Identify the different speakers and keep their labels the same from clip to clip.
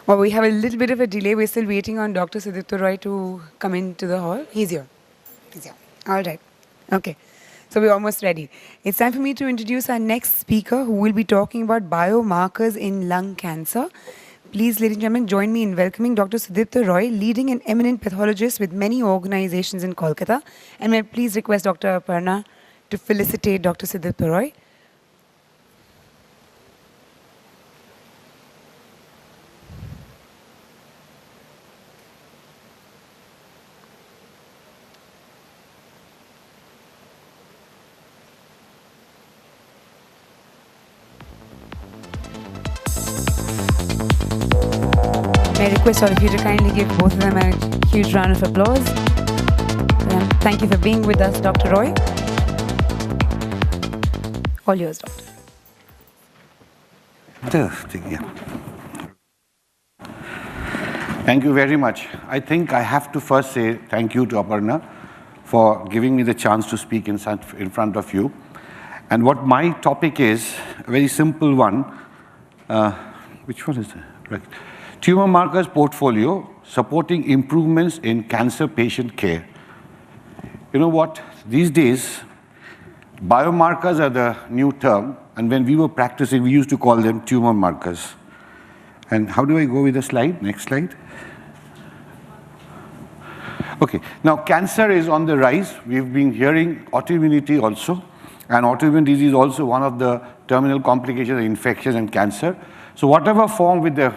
Speaker 1: Well, we have a little bit of a delay. We're still waiting on Dr. Sudipta Roy to come into the hall. He's here. He's here. All right. Okay. So we're almost ready. It's time for me to introduce our next speaker who will be talking about biomarkers in lung cancer. Please, ladies and gentlemen, join me in welcoming Dr. Sudipta Roy, leading and eminent pathologist with many organizations in Kolkata. And may I please request Dr. Aparna to felicitate Dr. Sudipta Roy. May I request all of you to kindly give both of them a huge round of applause. Thank you for being with us, Dr. Roy. All yours, Doctor.
Speaker 2: Thank you very much. I think I have to first say thank you to Aparna for giving me the chance to speak in front of you. And what my topic is, a very simple one. Which one is that? Right. Tumor markers portfolio supporting improvements in cancer patient care. You know what? These days, biomarkers are the new term, and when we were practicing, we used to call them tumor markers. And how do I go with the slide? Next slide. Okay, now cancer is on the rise. We've been hearing autoimmunity also, and autoimmune disease is also one of the terminal complications of infection and cancer. So whatever form with the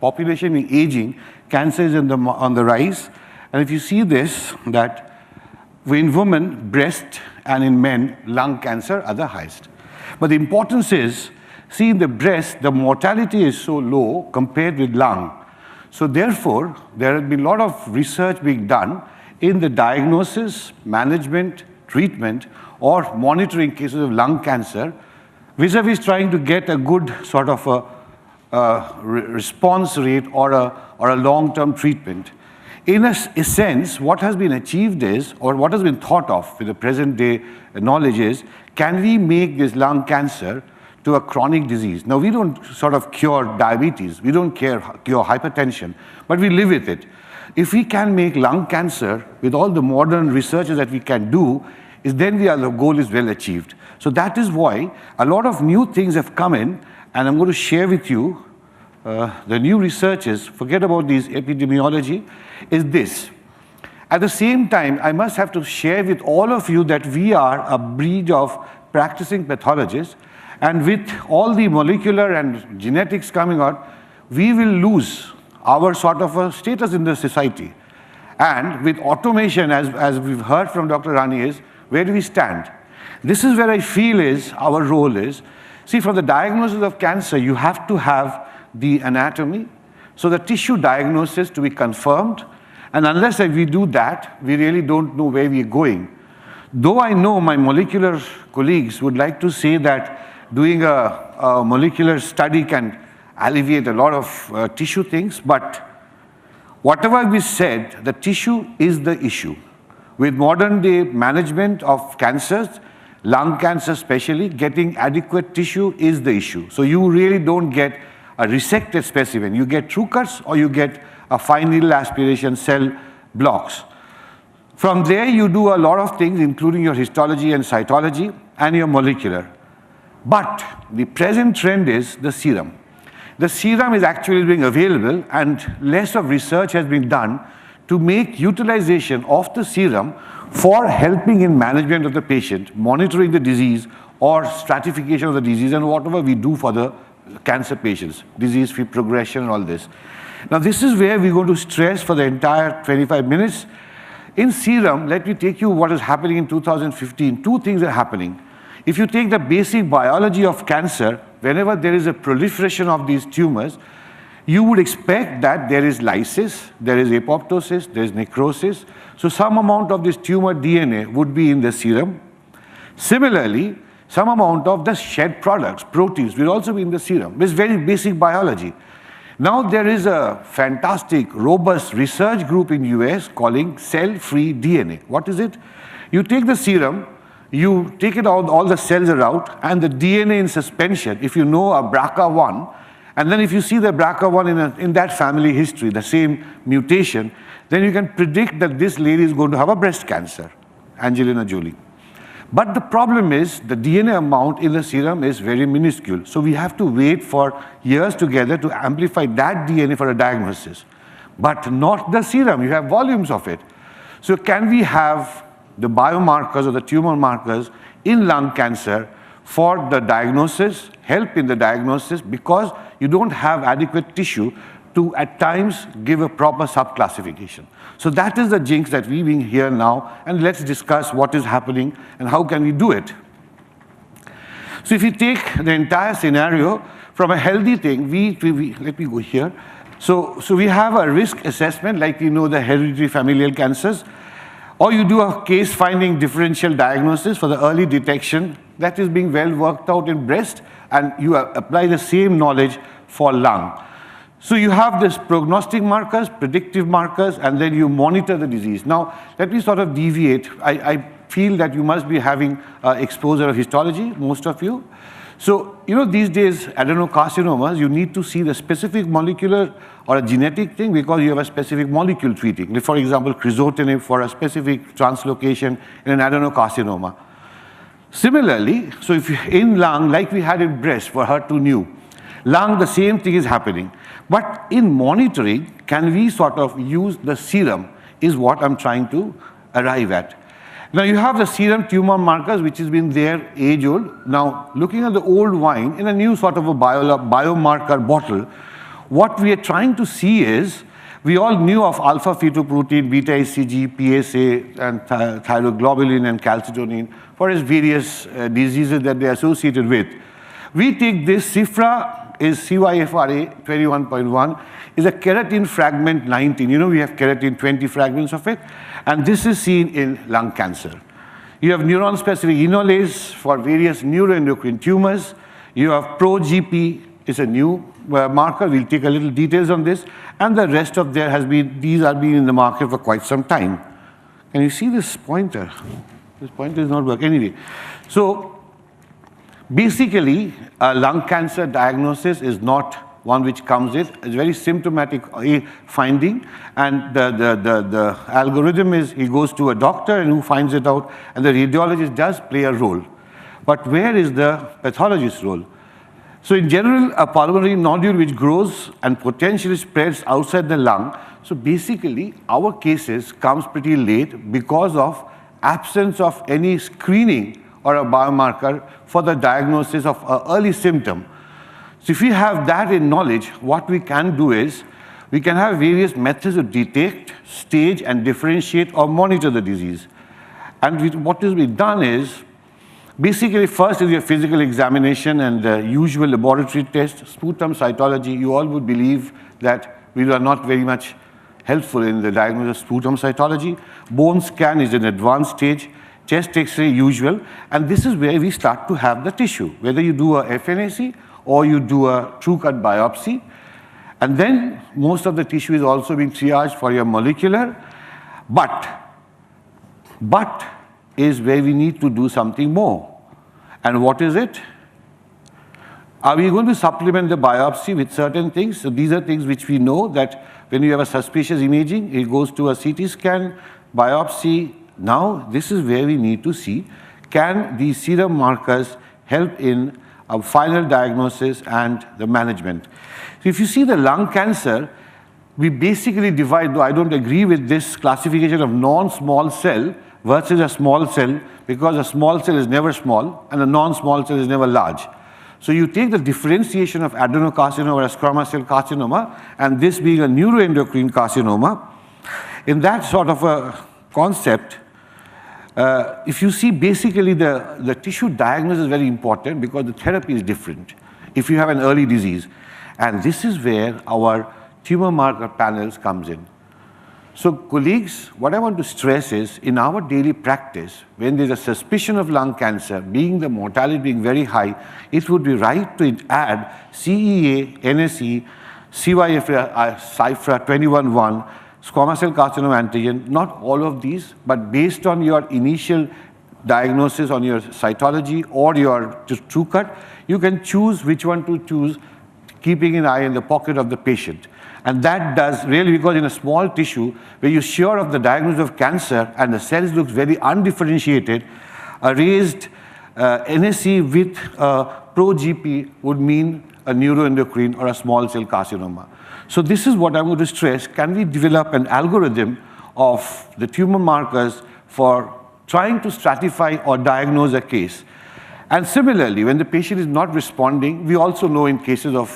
Speaker 2: population aging, cancer is on the rise. And if you see this, that in women, breast, and in men, lung cancer are the highest. But the importance is, see in the breast, the mortality is so low compared with lung. So therefore, there has been a lot of research being done in the diagnosis, management, treatment, or monitoring cases of lung cancer, vis-a-vis trying to get a good sort of a response rate or a long-term treatment. In a sense, what has been achieved is, or what has been thought of with the present day knowledge is, can we make this lung cancer to a chronic disease? Now, we don't sort of cure diabetes, we don't cure hypertension, but we live with it. If we can make lung cancer with all the modern researches that we can do, then the goal is well achieved. So that is why a lot of new things have come in, and I'm going to share with you the new researches. Forget about these epidemiology, is this. At the same time, I must have to share with all of you that we are a breed of practicing pathologists, and with all the molecular and genetics coming out, we will lose our sort of a status in the society. And with automation, as we've heard from Dr. Rani, is where do we stand? This is where I feel is our role is. See, for the diagnosis of cancer, you have to have the anatomy, so the tissue diagnosis to be confirmed, and unless we do that, we really don't know where we're going. Though I know my molecular colleagues would like to say that doing a molecular study can alleviate a lot of tissue things, but whatever we said, the tissue is the issue. With modern day management of cancers, lung cancer especially, getting adequate tissue is the issue. So you really don't get a resected specimen. You get true cuts or you get a fine needle aspiration cell blocks. From there you do a lot of things, including your histology and cytology and your molecular. But the present trend is the serum. The serum is actually being available, and less of research has been done to make utilization of the serum for helping in management of the patient, monitoring the disease or stratification of the disease, and whatever we do for the cancer patients, disease-free progression and all this. Now this is where we're going to stress for the entire 25 minutes. In serum, let me take you what is happening in 2015. Two things are happening. If you take the basic biology of cancer, whenever there is a proliferation of these tumors, you would expect that there is lysis, there is apoptosis, there is necrosis. So some amount of this tumor DNA would be in the serum. Similarly, some amount of the shed products, proteins, will also be in the serum. This is very basic biology. Now there is a fantastic, robust research group in US calling cell-free DNA. What is it? You take the serum, you take it out, all the cells are out, and the DNA in suspension, if you know a BRCA1, And then if you see the BRCA1 in that family history, the same mutation, then you can predict that this lady is going to have a breast cancer, Angelina Jolie. But the problem is the DNA amount in the serum is very minuscule. So we have to wait for years together to amplify that DNA for a diagnosis. But not the serum, you have volumes of it. So can we have the biomarkers or the tumor markers in lung cancer for the diagnosis, help in the diagnosis, because you don't have adequate tissue to at times give a proper subclassification. So that is the jinx that we being here now, and let's discuss what is happening and how can we do it. So if you take the entire scenario from a healthy thing, let me go here. So we have a risk assessment like we know the hereditary familial cancers, or you do a case-finding differential diagnosis for the early detection that is being well worked out in breast, and you apply the same knowledge for lung. So you have this prognostic markers, predictive markers, and then you monitor the disease. Now, let me sort of deviate. I feel that you must be having exposure of histology, most of you. So, you know, these days, adenocarcinomas, you need to see the specific molecular or a genetic thing because you have a specific molecule treating. Like for example, crizotinib for a specific translocation in an adenocarcinoma. Similarly, so if you, in lung, like we had in breast for HER2/neu, lung, the same thing is happening. But in monitoring, can we sort of use the serum is what I'm trying to arrive at. Now you have the serum tumor markers which has been there age old. Now looking at the old wine in a new sort of a biomarker bottle, what we are trying to see is, we all knew of alpha-fetoprotein, beta-HCG, PSA, and thyroglobulin and calcitonin for its various diseases that they are associated with. We take this, CIFRA is CYFRA 21.1, is a keratin fragment 19. You know, we have keratin 20 fragments of it, and this is seen in lung cancer. You have neuron-specific enolase for various neuroendocrine tumors. You have pro-GP, is a new marker. We'll take a little details on this, and the rest of there has been, these are being in the market for quite some time. Can you see this pointer? This pointer is not working. Anyway, so basically, a lung cancer diagnosis is not one which comes in. It's very symptomatic finding, and the algorithm is he goes to a doctor and who finds it out, and the radiologist does play a role. But where is the pathologist's role? So in general, a pulmonary nodule which grows and potentially spreads outside the lung. So basically, our cases comes pretty late because of absence of any screening or a biomarker for the diagnosis of an early symptom. So if we have that in knowledge, what we can do is, we can have various methods to detect, stage, and differentiate or monitor the disease. And what is being done is, basically first is your physical examination and the usual laboratory test, sputum cytology. You all would believe that we are not very much helpful in the diagnosis of sputum cytology. Bone scan is an advanced stage. Chest X-ray usual, and this is where we start to have the tissue, whether you do a FNAC or you do a true cut biopsy. And then most of the tissue is also being triaged for your molecular, but is where we need to do something more. And what is it? Are we going to supplement the biopsy with certain things? So these are things which we know that when you have a suspicious imaging, it goes to a CT scan, biopsy. Now, this is where we need to see, can these serum markers help in a final diagnosis and the management? So if you see the lung cancer, we basically divide, though I don't agree with this classification of non-small cell versus a small cell, because a small cell is never small and a non-small cell is never large. So you take the differentiation of adenocarcinoma or squamous cell carcinoma, and this being a neuroendocrine carcinoma, in that sort of a concept, if you see basically the tissue diagnosis is very important because the therapy is different if you have an early disease. And this is where our tumor marker panels comes in. So colleagues, what I want to stress is in our daily practice, when there's a suspicion of lung cancer, being the mortality being very high, it would be right to add CEA, NSE, CYFRA, CIFRA 21.1, squamous cell carcinoma antigen, not all of these, but based on your initial diagnosis on your cytology or your TrueCut, you can choose which one to choose. keeping an eye in the pocket of the patient. And that does really, because in a small tissue, where you're sure of the diagnosis of cancer and the cells looks very undifferentiated, a raised NSE with pro-GP would mean a neuroendocrine or a small cell carcinoma. So this is what I'm going to stress. Can we develop an algorithm of the tumor markers for trying to stratify or diagnose a case? And similarly, when the patient is not responding, we also know in cases of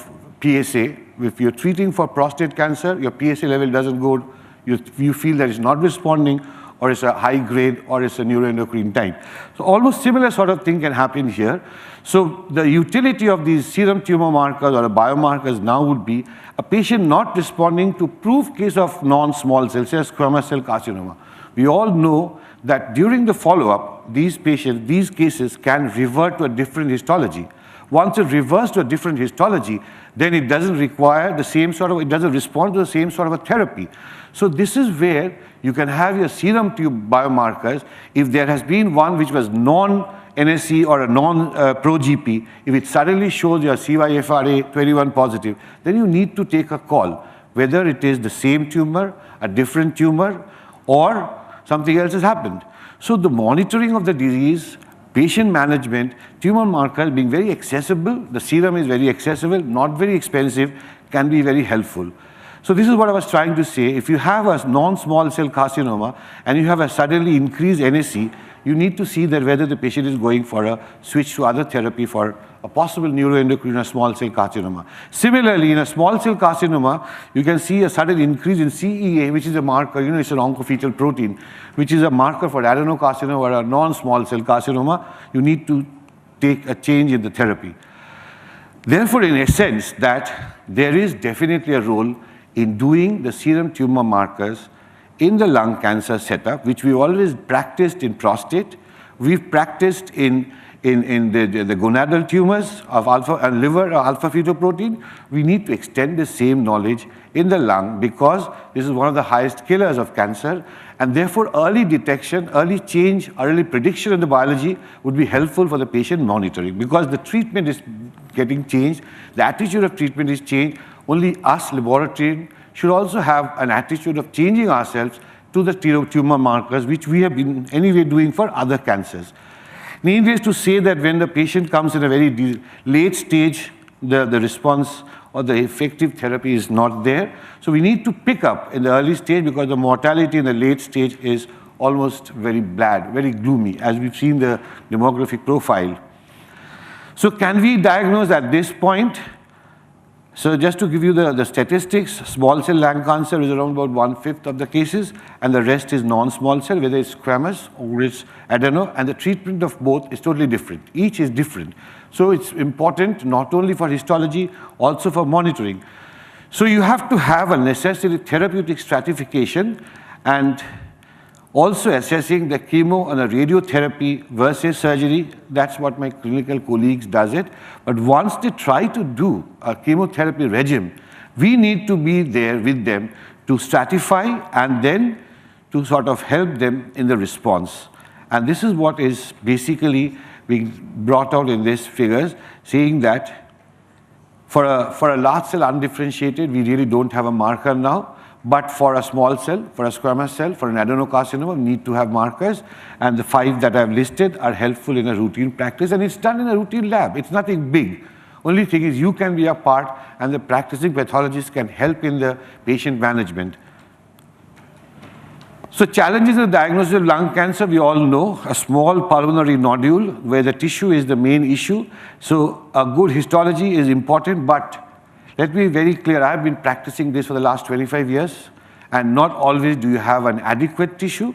Speaker 2: PSA, if you're treating for prostate cancer, your PSA level doesn't go, you feel that it's not responding, or it's a high grade, or it's a neuroendocrine type. So almost similar sort of thing can happen here. So the utility of these serum tumor markers or biomarkers now would be a patient not responding to proof case of non-small cell, say squamous cell carcinoma. We all know that during the follow-up, these patients, these cases can revert to a different histology. Once it reverts to a different histology, then it doesn't require the same sort of, it doesn't respond to the same sort of a therapy. So this is where you can have your serum tube biomarkers. If there has been one which was non-NSE or a non-pro-GP, if it suddenly shows your CYFRA21 positive, then you need to take a call, whether it is the same tumor, a different tumor, or something else has happened. So the monitoring of the disease, patient management, tumor markers being very accessible, the serum is very accessible, not very expensive, can be very helpful. So this is what I was trying to say. If you have a non-small cell carcinoma and you have a suddenly increased NSE, you need to see that whether the patient is going for a switch to other therapy for a possible neuroendocrine or small cell carcinoma. Similarly, in a small cell carcinoma, you can see a sudden increase in CEA, which is a marker, it's an oncofetal protein, which is a marker for adenocarcinoma or a non-small cell carcinoma. You need to take a change in the therapy. Therefore, in a sense, that there is definitely a role in doing the serum tumor markers in the lung cancer setup, which we've always practiced in prostate. We've practiced in the gonadal tumors of alpha and liver alpha-fetoprotein. We need to extend the same knowledge in the lung, because this is one of the highest killers of cancer, and therefore early detection, early change, early prediction in the biology would be helpful for the patient monitoring, because the treatment is getting changed, the attitude of treatment is changed. Only us, laboratory, should also have an attitude of changing ourselves to the tumor markers, which we have been anyway doing for other cancers. Needless to say that when the patient comes in a very late stage, the response or the effective therapy is not there. So we need to pick up in the early stage, because the mortality in the late stage is almost very bad, very gloomy, as we've seen the demographic profile. So can we diagnose at this point? So just to give you the statistics, small cell lung cancer is around about 1/5 of the cases, and the rest is non-small cell, whether it's squamous or it's adeno, and the treatment of both is totally different. Each is different. So it's important not only for histology, also for monitoring. So you have to have a necessary therapeutic stratification, and also assessing the chemo and the radiotherapy versus surgery. That's what my clinical colleagues does it. But once they try to do a chemotherapy regimen, we need to be there with them to stratify and then to sort of help them in the response. And this is what is basically being brought out in these figures, saying that for a large cell undifferentiated, we really don't have a marker now. But for a small cell, for a squamous cell, for an adenocarcinoma, we need to have markers. And the 5 that I've listed are helpful in a routine practice. And it's done in a routine lab. It's nothing big. Only thing is you can be a part, and the practicing pathologist can help in the patient management. So challenges in the diagnosis of lung cancer, we all know, a small pulmonary nodule where the tissue is the main issue. So a good histology is important, but let me be very clear, I've been practicing this for the last 25 years, and not always do you have an adequate tissue,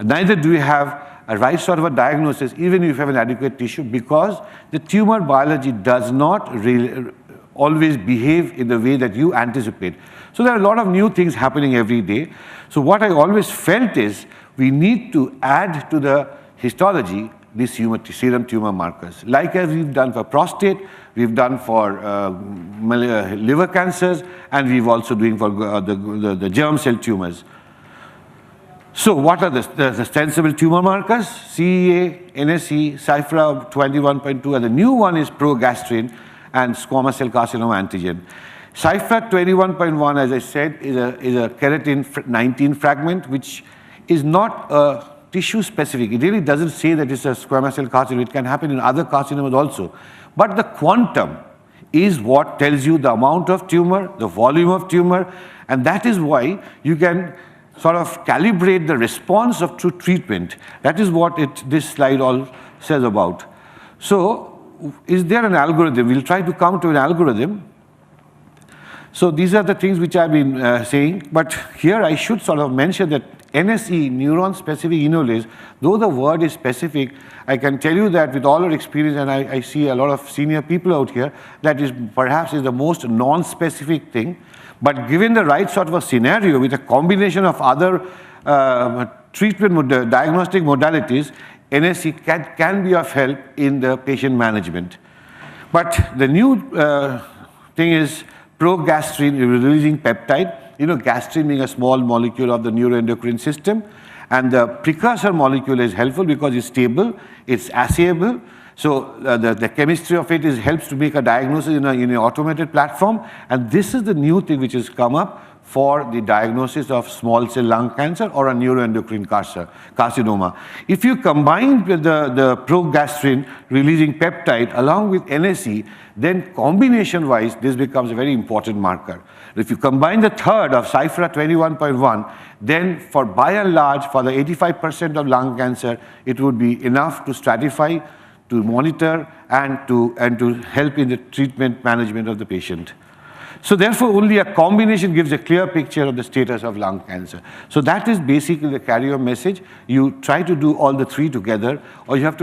Speaker 2: neither do you have a right sort of a diagnosis, even if you have an adequate tissue, because the tumor biology does not really always behave in the way that you anticipate. So there are a lot of new things happening every day. So what I always felt is we need to add to the histology these serum tumor markers. Like as we've done for prostate, we've done for liver cancers, and we've also doing for the germ cell tumors. So what are the sensible tumor markers? CEA, NSE, CYFRA 21.2, and the new one is progastrin. and squamous cell carcinoma antigen. CYFRA 21.1, as I said, is a keratin 19 fragment, which is not tissue specific. It really doesn't say that it's a squamous cell carcinoma. It can happen in other carcinomas also. But the quantum is what tells you the amount of tumor, the volume of tumor, and that is why you can sort of calibrate the response to treatment. That is what this slide all says about. So, is there an algorithm? We'll try to come to an algorithm. So these are the things which I've been saying, but here I should sort of mention that NSE, neuron-specific enolase, though the word is specific, I can tell you that with all our experience, and I see a lot of senior people out here, that is perhaps the most non-specific thing. But given the right sort of a scenario with a combination of other diagnostic modalities, NSE can be of help in the patient management. But the new thing is progastrin releasing peptide. You know, gastrin being a small molecule of the neuroendocrine system, and the precursor molecule is helpful because it's stable, it's assayable. So the chemistry of it helps to make a diagnosis in an automated platform, and this is the new thing which has come up for the diagnosis of small cell lung cancer or a neuroendocrine carcinoma. If you combine with the progastrin releasing peptide along with NSE, then combination-wise, this becomes a very important marker. If you combine the third of CYFRA 21.1, then for by and large, for the 85% of lung cancer, it would be enough to stratify, to monitor, and to help in the treatment management of the patient. So therefore, only a combination gives a clear picture of the status of lung cancer. So that is basically the carrier message. You try to do all the three together, or you have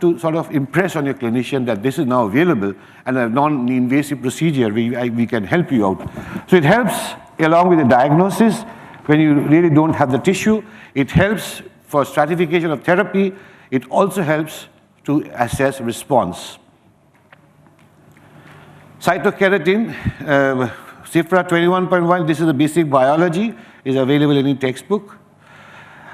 Speaker 2: to sort of impress on your clinician that this is now available, and a non-invasive procedure, we can help you out. So it helps along with the diagnosis when you really don't have the tissue. It helps for stratification of therapy. It also helps to assess response. Cytokeratin, CYFRA 21.1, this is the basic biology, is available in any textbook.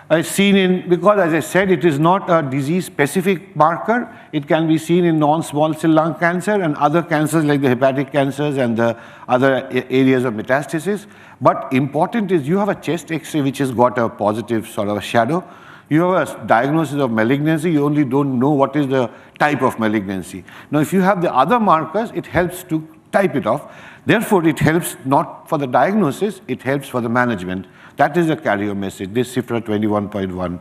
Speaker 2: It's seen in, because as I said, it is not a disease-specific marker. It can be seen in non-small cell lung cancer and other cancers like the hepatic cancers and the other areas of metastasis. But important is you have a chest X-ray which has got a positive sort of a shadow. You have a diagnosis of malignancy, you only don't know what is the type of malignancy. Now, if you have the other markers, it helps to type it off. Therefore, it helps not for the diagnosis, it helps for the management. That is the carrier message, this CYFRA 21.1.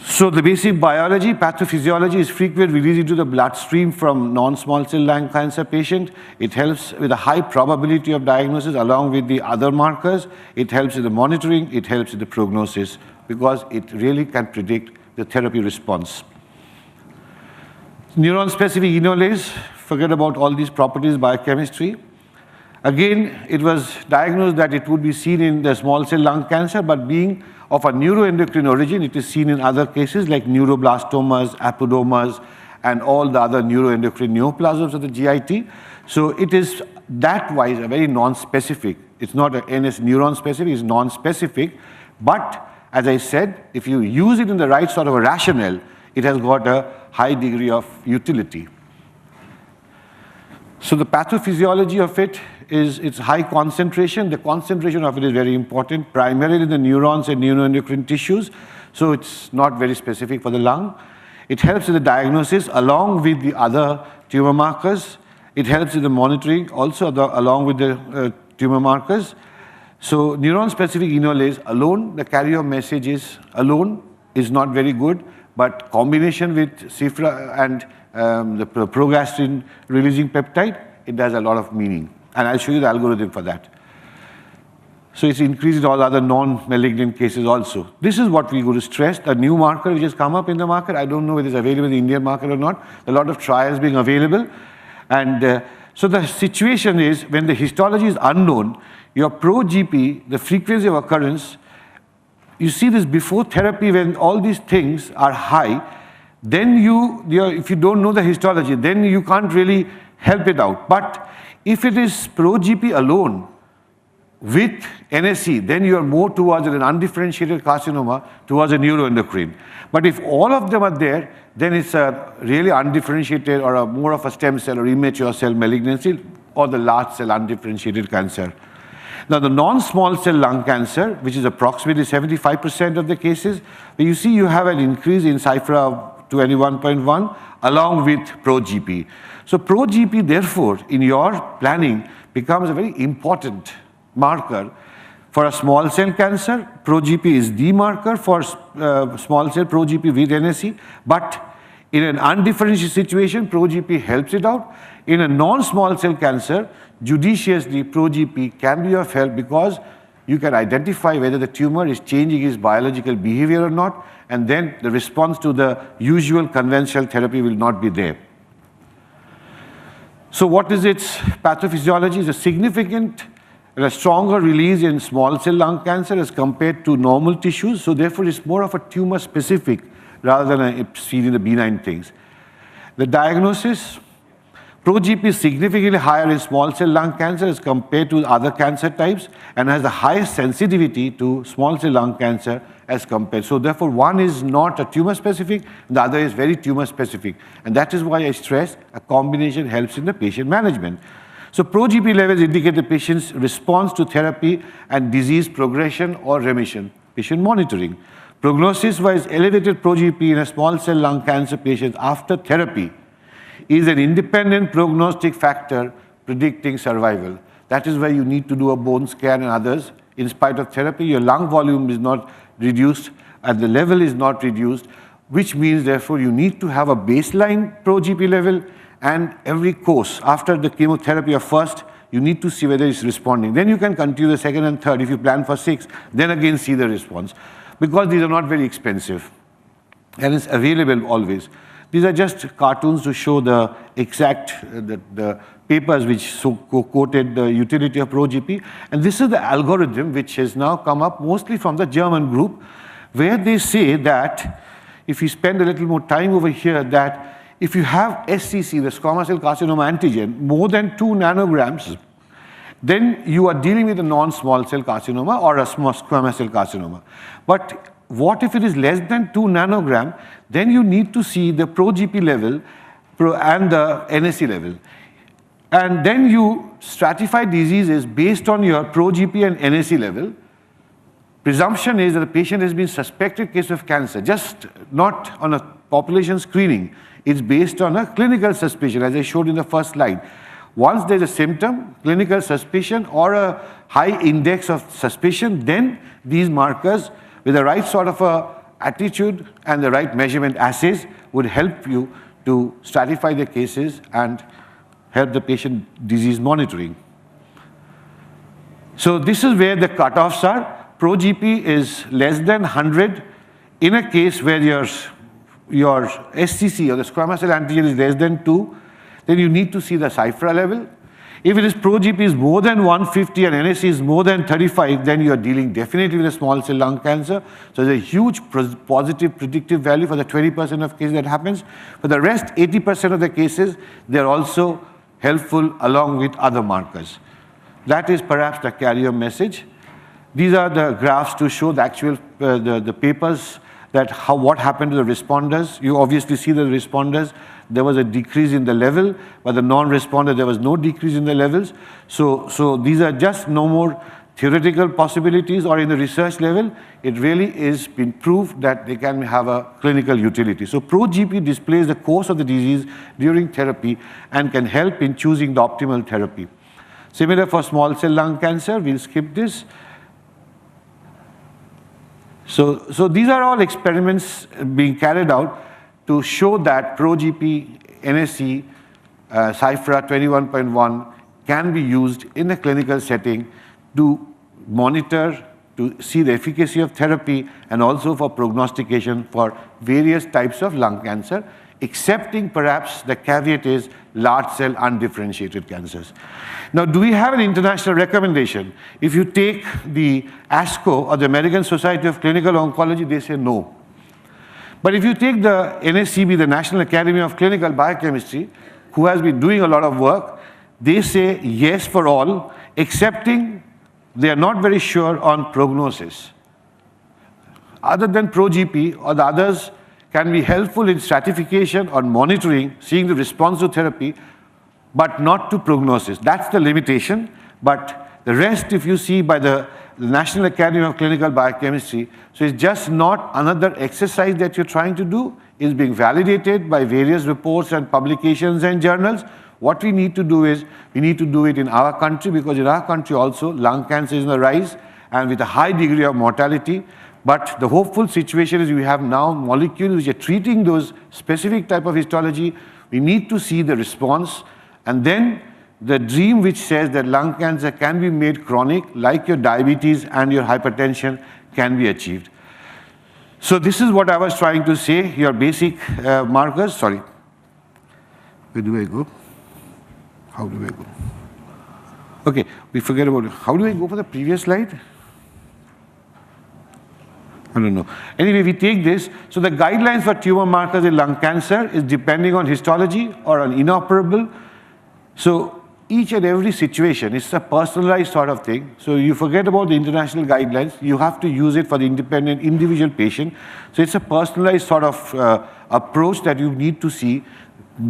Speaker 2: So the basic biology, pathophysiology is frequent release into the bloodstream from non-small cell lung cancer patient. It helps with a high probability of diagnosis along with the other markers. It helps in the monitoring, it helps in the prognosis, because it really can predict the therapy response. Neuron-specific enolase, forget about all these properties, biochemistry. Again, it was diagnosed that it would be seen in the small cell lung cancer, but being of a neuroendocrine origin, it is seen in other cases like neuroblastomas, apodomas, and all the other neuroendocrine neoplasms of the GIT. So it is that wise a very non-specific. It's not an NS neuron-specific, it's non-specific, but as I said, if you use it in the right sort of a rationale, it has got a high degree of utility. So the pathophysiology of it is its high concentration. The concentration of it is very important, primarily in the neurons and neuroendocrine tissues. So it's not very specific for the lung. It helps in the diagnosis along with the other tumor markers. It helps in the monitoring also along with the tumor markers. So neuron-specific enolase alone, the carrier message alone is not very good, but combination with CYFRA and the progastrin releasing peptide, it has a lot of meaning. And I'll show you the algorithm for that. So it's increased all other non-malignant cases also. This is what we go to stress, a new marker which has come up in the market. I don't know whether it's available in the Indian market or not. A lot of trials being available. And so the situation is when the histology is unknown, your pro-GP, the frequency of occurrence, you see this before therapy when all these things are high, then if you don't know the histology, then you can't really help it out. But if it is pro-GP alone, with NSE, then you are more towards an undifferentiated carcinoma, towards a neuroendocrine. But if all of them are there, then it's a really undifferentiated or more of a stem cell or immature cell malignancy or the large cell undifferentiated cancer. Now, the non-small cell lung cancer, which is approximately 75% of the cases, you see you have an increase in CYFRA 21.1 along with ProGP. So ProGP, therefore, in your planning becomes a very important marker for a small cell cancer. ProGP is the marker for small cell ProGP with NSE, but in an undifferentiated situation, ProGP helps it out. In a non-small cell cancer, judiciously, ProGP can be of help because you can identify whether the tumor is changing its biological behavior or not, and then the response to the usual conventional therapy will not be there. So what is its pathophysiology? It's a significant and a stronger release in small cell lung cancer as compared to normal tissues, so therefore it's more of a tumor specific rather than seen in the benign things. The diagnosis, ProGP is significantly higher in small cell lung cancer as compared to other cancer types and has the highest sensitivity to small cell lung cancer as compared. So therefore one is not a tumor specific, the other is very tumor specific. And that is why I stress a combination helps in the patient management. So ProGP levels indicate the patient's response to therapy and disease progression or remission. Patient monitoring. Prognosis-wise, elevated ProGP in a small cell lung cancer patient after therapy is an independent prognostic factor predicting survival. That is why you need to do a bone scan and others. In spite of therapy, your lung volume is not reduced and the level is not reduced, which means therefore you need to have a baseline ProGP level, and every course after the chemotherapy of first, you need to see whether it's responding. Then you can continue the second and third. If you plan for 6, then again see the response. Because these are not very expensive and it's available always. These are just cartoons to show the exact, the papers which quoted the utility of ProGP. And this is the algorithm which has now come up mostly from the German group, where they say that if you spend a little more time over here, that if you have SCC, the squamous cell carcinoma antigen, more than 2 nanograms, then you are dealing with a non-small cell carcinoma or a squamous cell carcinoma. But what if it is less than 2 nanogram? Then you need to see the ProGP level and the NSE level. And then you stratify diseases based on your ProGP and NSE level. Presumption is that the patient has been suspected case of cancer, just not on a population screening. It's based on a clinical suspicion, as I showed in the first slide. Once there's a symptom, clinical suspicion, or a high index of suspicion, then these markers with the right sort of attitude and the right measurement assays would help you to stratify the cases and help the patient disease monitoring. So this is where the cutoffs are. ProGP is less than 100 in a case where your SCC or the squamous cell antigen is less than 2, then you need to see the CYFRA level. If it is ProGP is more than 150 and NSE is more than 35, then you are dealing definitely with a small cell lung cancer. So there's a huge positive predictive value for the 20% of cases that happens. For the rest, 80% of the cases, they're also helpful along with other markers. That is perhaps the carrier message. These are the graphs to show the actual, the papers that what happened to the responders. You obviously see the responders. There was a decrease in the level, but the non-responder, there was no decrease in the levels. So these are just no more theoretical possibilities or in the research level. It really is been proved that they can have a clinical utility. So ProGP displays the course of the disease during therapy and can help in choosing the optimal therapy. Similar for small cell lung cancer, we'll skip this. So these are all experiments being carried out to show that ProGP, NSE, CYFRA 21.1 can be used in a clinical setting to monitor, to see the efficacy of therapy, and also for prognostication for various types of lung cancer, excepting perhaps the caveat is large cell undifferentiated cancers. Now, do we have an international recommendation? If you take the ASCO or the American Society of Clinical Oncology, they say no. But if you take the NACB, the National Academy of Clinical Biochemistry, who has been doing a lot of work, they say yes for all, excepting they are not very sure on prognosis. Other than ProGP or the others can be helpful in stratification or monitoring, seeing the response to therapy, but not to prognosis. That's the limitation. But the rest, if you see by the National Academy of Clinical Biochemistry, so it's just not another exercise that you're trying to do. It's being validated by various reports and publications and journals. What we need to do is, we need to do it in our country, because in our country also, lung cancer is on the rise and with a high degree of mortality. But the hopeful situation is we have now molecules which are treating those specific type of histology. We need to see the response, and then the dream which says that lung cancer can be made chronic, like your diabetes and your hypertension, can be achieved. So this is what I was trying to say, your basic markers. Sorry. Where do I go? How do I go? Okay, we forget about it. How do I go for the previous slide? I don't know. Anyway, we take this. So the guidelines for tumor markers in lung cancer is depending on histology or on inoperable. So each and every situation is a personalized sort of thing. So you forget about the international guidelines. You have to use it for the independent individual patient. So it's a personalized sort of approach that you need to see.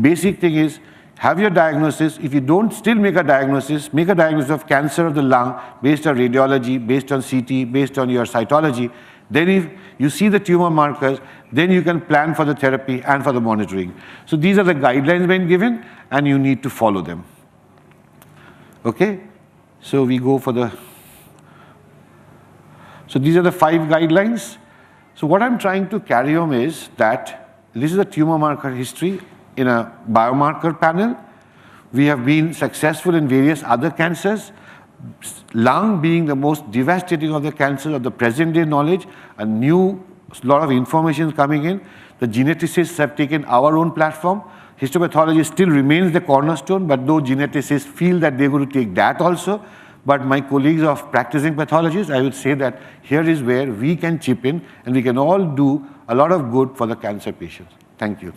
Speaker 2: Basic thing is, have your diagnosis. If you don't still make a diagnosis of cancer of the lung based on radiology, based on CT, based on your cytology. Then if you see the tumor markers, then you can plan for the therapy and for the monitoring. So these are the guidelines being given, and you need to follow them. Okay? So we go for the... So these are the 5 guidelines. So what I'm trying to carry on is that this is a tumor marker history in a biomarker panel. We have been successful in various other cancers. Lung being the most devastating of the cancers of the present day knowledge, a lot of information is coming in. The geneticists have taken our own platform. Histopathology still remains the cornerstone, but those geneticists feel that they're going to take that also. But my colleagues of practicing pathologists, I would say that here is where we can chip in and we can all do a lot of good for the cancer patients. Thank you.